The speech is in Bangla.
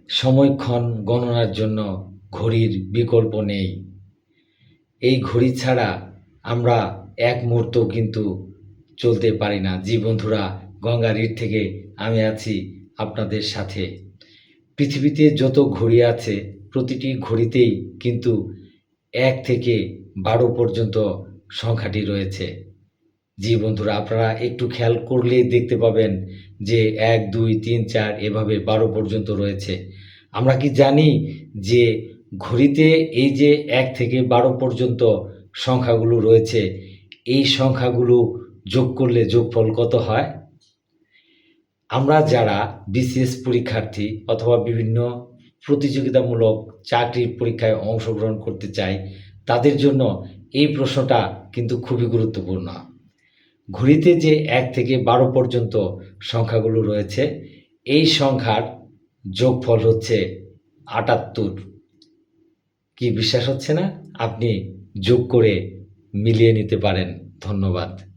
সময়ক্ষণ গণনার জন্য ঘড়ির বিকল্প নেই। এই ঘড়ি ছাড়া আমরা এক মুহূর্তও কিন্তু চলতে পারি না। জি বন্ধুরা, গঙ্গারীর থেকে আমি আছি আপনাদের সাথে। পৃথিবীতে যত ঘড়ি আছে প্রতিটি ঘড়িতেই কিন্তু ১ থেকে ১২ পর্যন্ত সংখ্যাটি রয়েছে। জি বন্ধুরা, আপনারা একটু খেয়াল করলেই দেখতে পাবেন যে ১, ২, ৩, ৪ এভাবে ১২ পর্যন্ত রয়েছে। আমরা কি জানি যে ঘড়িতে এই যে ১ থেকে ১২ পর্যন্ত সংখ্যাগুলো রয়েছে, এই সংখ্যাগুলো যোগ করলে যোগফল কত হয়? আমরা যারা বিসিএস পরীক্ষার্থী অথবা বিভিন্ন প্রতিযোগিতামূলক চাকরির পরীক্ষায় অংশগ্রহণ করতে চাই, তাদের জন্য এই প্রশ্নটা কিন্তু খুবই গুরুত্বপূর্ণ। ঘড়িতে যে ১ থেকে ১২ পর্যন্ত সংখ্যাগুলো রয়েছে, এই সংখ্যার যোগফল হচ্ছে ৭৮। কি বিশ্বাস হচ্ছে না? আপনি যোগ করে মিলিয়ে নিতে পারেন। ধন্যবাদ।